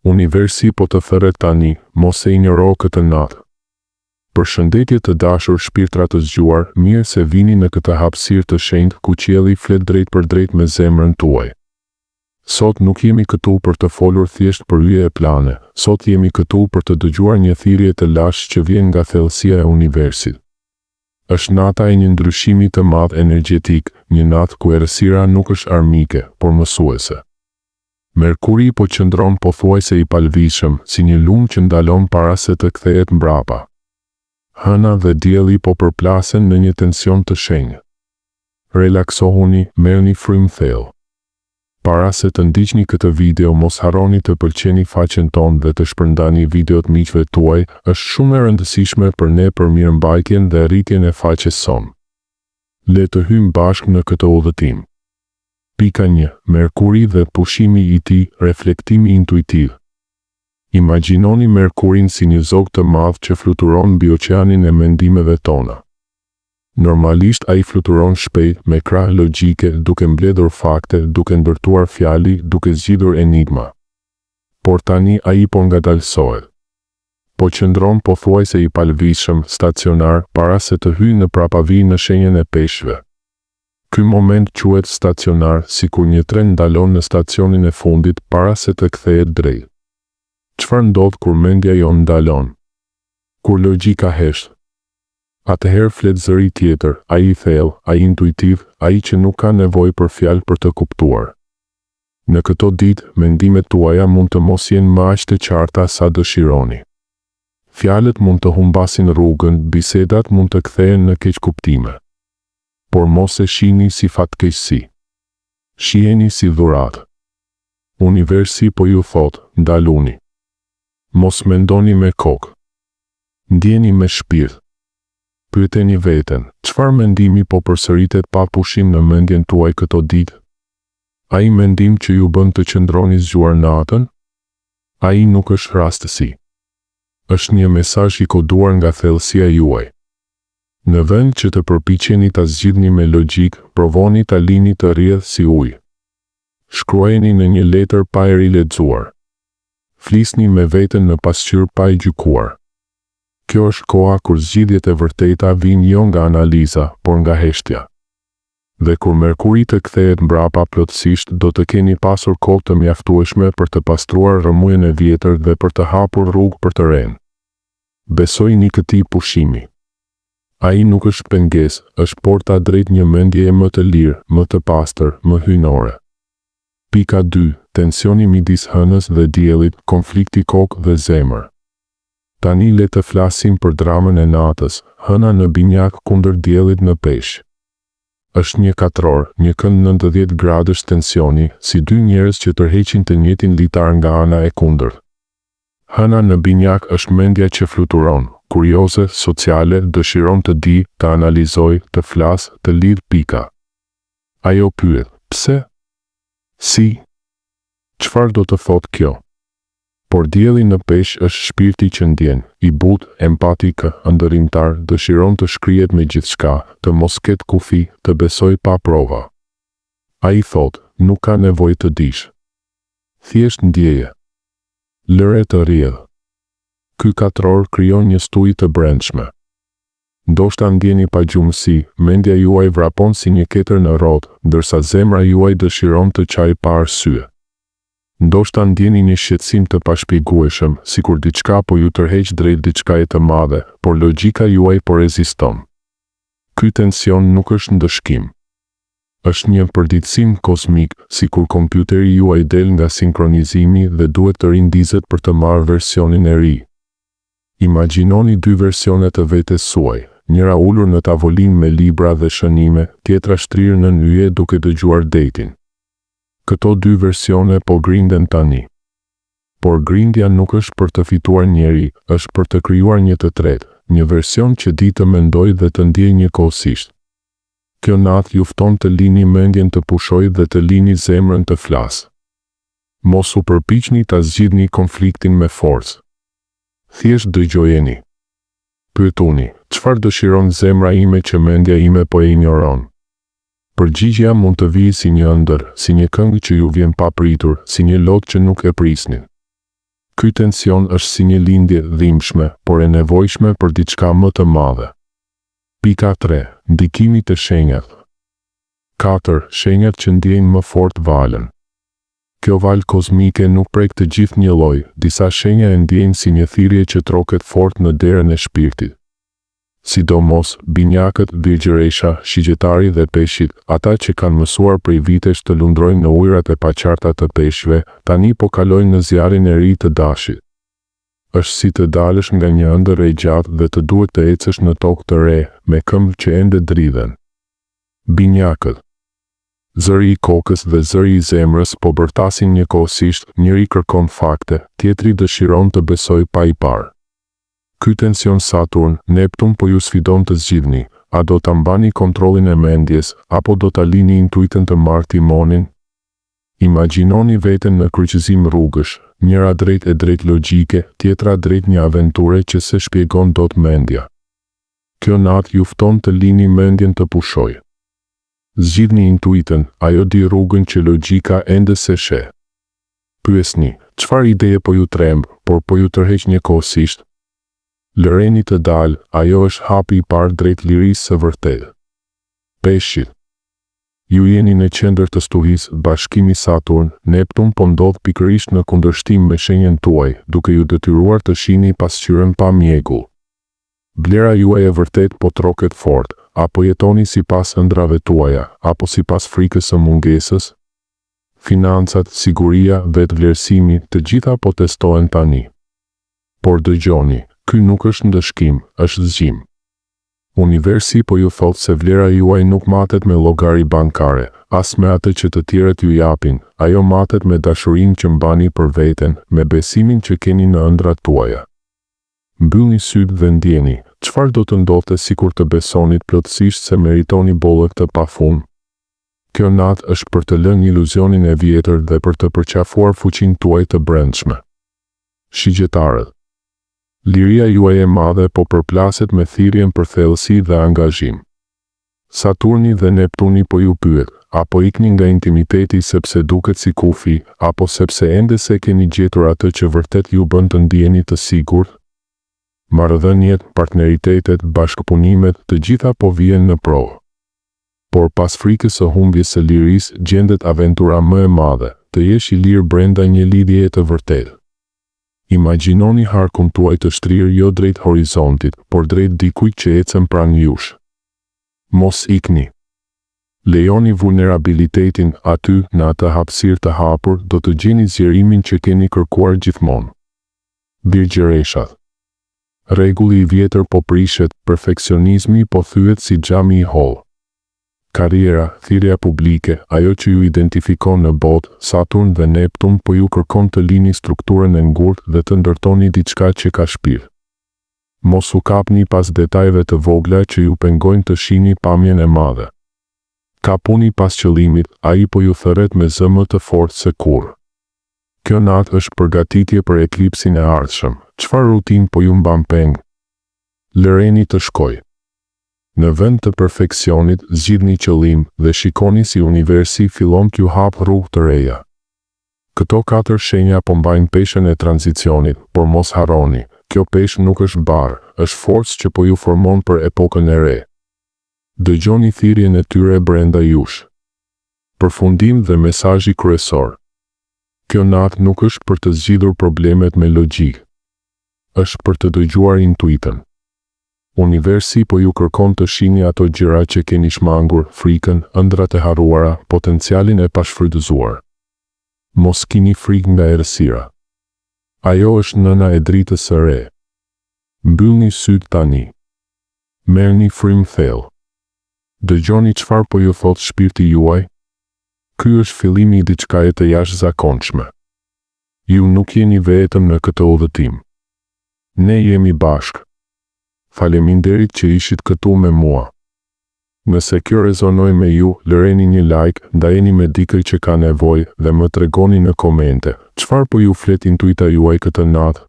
Universi po të thërret tani, mos e injoro këtë natë. Përshëndetje të dashur shpirtra të zgjuar, mirë se vini në këtë hapësirë të shenjtë ku qielli flet drejt për drejt me zemrën tuaj. Sot nuk jemi këtu për të folur thjesht për hyje e plane, sot jemi këtu për të dëgjuar një thirrje të lashtë që vjen nga thellësia e universit. Është nata e një ndryshimi të madh energjetik, një natë ku errësira nuk është armike, por mësuese. Merkuri po qëndron pothuajse i palvishëm, si një lumë që ndalon para se të kthehet mbrapa. Hëna dhe dielli po përplasen në një tension të shenjtë. Relaksohuni, merrni frymë thellë. Para se të ndiqni këtë video, mos harroni të pëlqeni faqen tonë dhe të shpërndani videot miqve tuaj, është shumë e rëndësishme për ne për mirëmbajtjen dhe rritjen e faqes sonë. Le të hyjmë bashkë në këtë udhëtim. Pika 1. Merkuri dhe pushimi i tij, reflektimi intuitiv. Imagjinoni Merkurin si një zog të madh që fluturon mbi oqeanin e mendimeve tona. Normalisht ai fluturon shpejt, me krah logjike, duke mbledhur fakte, duke ndërtuar fjali, duke zgjidhur enigma. Por tani ai po ngadalsohet. Po qëndron pothuajse i palvishëm, stacionar, para se të hyjë në prapavi në shenjën e peshqve. Ky moment quhet stacionar, sikur një tren ndalon në stacionin e fundit para se të kthehet drejt. Çfarë ndodh kur mendja jon ndalon? Kur logjika hesht? Atëherë flet zëri tjetër, ai i thellë, ai intuitiv, ai që nuk ka nevojë për fjalë për të kuptuar. Në këto ditë, mendimet tuaja mund të mos jenë më aq të qarta sa dëshironi. Fjalët mund të humbasin rrugën, bisedat mund të kthehen në keqkuptime. Por mos e shihni si fatkeqësi. Shiheni si dhuratë. Universi po ju thot, ndaluni. Mos mendoni me kokë. Ndjeni me shpirt. Pyeteni veten, çfarë mendimi po përsëritet pa pushim në mendjen tuaj këto ditë? Ai mendim që ju bën të qëndroni zgjuar natën? Ai nuk është rastësi. Është një mesazh i koduar nga thellësia juaj. Në vend që të përpiqeni ta zgjidhni me logjik, provoni ta lini të rrjedh si ujë. Shkruajeni në një letër pa e rilexuar. Flisni me veten në pasqyrë pa e gjykuar. Kjo është koha kur zgjidhjet e vërteta vijnë jo nga analiza, por nga heshtja. Dhe kur Merkuri të kthehet mbrapa plotësisht, do të keni pasur kohë të mjaftueshme për të pastruar rrëmujen e vjetër dhe për të hapur rrugë për të ren. Besojini këtij pushimi. Ai nuk është pengesë, është porta drejt një mendjeje më të lirë, më të pastër, më hyjnore. Pika 2. Tensioni midis hënës dhe diellit, konflikti kokë dhe zemër. Tani le të flasim për dramën e natës, hëna në binjak kundër diellit në peshq. Është një katror, një kënd 90 gradësh tensioni, si dy njerëz që tërheqin të njëjtin litar nga ana e kundërt. Hëna në binjak është mendja që fluturon, kurioze, sociale, dëshiron të di, të analizoj, të flas, të lidh pika. Ajo pyet, pse? Si? Çfarë do të thotë kjo? Por dielli në peshq është shpirti që ndjen, i butë, empatik, ëndërrimtar, dëshiron të shkrihet me gjithçka, të mos ketë kufi, të besoj pa prova. Ai thotë, nuk ka nevojë të dish. Thjesht ndjeje. Lëre të rrjedh. Ky katror krijon një stujë të brendshme. Ndoshta ndjeni pagjumësi, mendja juaj vrapon si një ketër në rrotë, ndërsa zemra juaj dëshiron të çajë pa arsye. Ndoshta ndjeni një shqetësim të pashpjegueshëm, sikur diçka po ju tërheq drejt diçkaje të madhe, por logjika juaj po reziston. Ky tension nuk është ndëshkim. Është një përditësim kozmik, sikur kompjuteri juaj del nga sinkronizimi dhe duhet të rindizet për të marrë versionin e ri. Imagjinoni dy versione të vetes suaj, njëra ulur në tavolinë me libra dhe shënime, tjetra shtrirë në yje duke dëgjuar detin. Këto dy versione po grinden tani. Por grindja nuk është për të fituar njeri, është për të krijuar një të tretë, një version që di të mendoj dhe të ndjej njëkohësisht. Kjo natë ju fton të lini mendjen të pushoj dhe të lini zemrën të flasë. Mos u përpiqni ta zgjidhni konfliktin me forcë. Thjesht dëgjojeni. Pyetuni, çfarë dëshiron zemra ime që mendja ime po e ignoron? Përgjigjja mund të vijë si një ëndër, si një këngë që ju vjen pa pritur, si një lot që nuk e prisnin. Ky tension është si një lindje dhimbshme, por e nevojshme për diçka më të madhe. Pika 3. Ndikimi të shenjat. 4. Shenjat që ndjejnë më fort valën. Kjo valë kozmike nuk prek të gjithë një lloj, disa shenja e ndjejnë si një thirrje që troket fort në derën e shpirtit. Sidomos, binjakët, virgjëresha, shigjetari dhe peshqit, ata që kanë mësuar prej vitesh të lundrojnë në ujërat e paqarta të peshqve, tani po kalojnë në zjarrin e ri të dashit. Është si të dalësh nga një ëndër e gjatë dhe të duhet të ecësh në tokë të re, me këmbë që ende dridhen. Binjakët. Zëri i kokës dhe zëri i zemrës po bërtasin njëkohësisht, njëri kërkon fakte, tjetri dëshiron të besoj pa i parë. Ky tension Saturn, Neptun po ju sfidon të zgjidhni, a do ta mbani kontrollin e mendjes, apo do ta lini intuitën të marrë timonin? Imagjinoni veten në kryqëzim rrugësh, njëra drejt e drejt logjike, tjetra drejt një aventure që se shpjegon dot mendja. Kjo natë ju fton të lini mendjen të pushoj. Zgjidhni intuitën, ajo di rrugën që logjika ende se sheh. Pyesni, çfarë ideje po ju tremb, por po ju tërheq njëkohësisht? Lëreni të dalë, ajo është hapi i parë drejt lirisë së vërtetë. Peshqit. Ju jeni në qendër të stuhisë, bashkimi Saturn, Neptun po ndodh pikërisht në kundërshtim me shenjën tuaj, duke ju detyruar të shihni pasqyrën pa mjegull. Vlera juaj e vërtet po troket fort, apo jetoni sipas ëndrave tuaja, apo sipas frikës së mungesës? Financat, siguria, vetvlerësimi, të gjitha po testohen tani. Por dëgjoni, ky nuk është ndëshkim, është zgjim. Universi po ju thotë se vlera juaj nuk matet me llogari bankare, as me atë që të tjerët ju japin, ajo matet me dashurinë që mbani për veten, me besimin që keni në ëndrat tuaja. Mbyllni sytë dhe ndjeni, çfarë do të ndodhte sikur të besonit plotësisht se meritoni bollë të pafund? Kjo natë është për të lënë iluzionin e vjetër dhe për të përqafuar fuqinë tuaj të brendshme. Shigjetarët. Liria juaj e madhe po përplaset me thirrjen për thellësi dhe angazhim. Saturni dhe Neptuni po ju pyet, apo ikni nga intimiteti sepse duket si kufi, apo sepse ende se keni gjetur atë që vërtet ju bën të ndjeni të sigurt? Marrëdhëniet, partneritetet, bashkëpunimet, të gjitha po vijnë në provë. Por pas frikës së humbjes së lirisë gjendet aventura më e madhe, të jesh i lirë brenda një lidhjeje të vërtetë. Imagjinoni harkun tuaj të shtrirë jo drejt horizontit, por drejt dikujt që ecën pranë jush. Mos ikni. Lejoni vulnerabilitetin aty, në atë hapësirë të hapur, do të gjeni zgjerimin që keni kërkuar gjithmonë. Virgjëreshat. Rregulli i vjetër po prishet, perfeksionizmi po thyet si xhami i hollë. Karriera, thirrja publike, ajo që ju identifikon në botë, Saturn dhe Neptun po ju kërkon të lini strukturën e ngurtë dhe të ndërtoni diçka që ka shpirt. Mos u kapni pas detajeve të vogla që ju pengojnë të shihni pamjen e madhe. Kapuni pas qëllimit, ai po ju thërret me zë më të fortë se kurrë. Kjo natë është përgatitje për eklipsin e ardhshëm. Çfarë rutinë po ju mban peng? Lëreni të shkojë. Në vend të perfeksionit, zgjidhni qëllim dhe shikoni si universi fillon t'ju hap rrugë të reja. Këto 4 shenja po mbajnë peshën e tranzicionit, por mos harroni, kjo peshë nuk është barë, është forcë që po ju formon për epokën e re. Dëgjoni thirrjen e tyre brenda jush. Përfundim dhe mesazhi kryesor. Kjo natë nuk është për të zgjidhur problemet me logjik. Është për të dëgjuar intuitën. Universi po ju kërkon të shihni ato gjëra që keni shmangur, frikën, ëndrat e harruara, potencialin e pashfrytëzuar. Mos kini frikë nga errësira. Ajo është nëna e dritës së re. Mbyllni sytë tani. Merrni frymë thellë. Dëgjoni çfarë po ju thot shpirti juaj. Ky është fillimi i diçkaje të jashtëzakonshme. Ju nuk jeni vetëm në këtë udhëtim. Ne jemi bashkë. Faleminderit që ishit këtu me mua. Nëse kjo rezonoi me ju, lëreni një like, ndajeni me dikë që ka nevojë dhe më tregoni në komente, çfarë po ju flet intuita juaj këtë natë.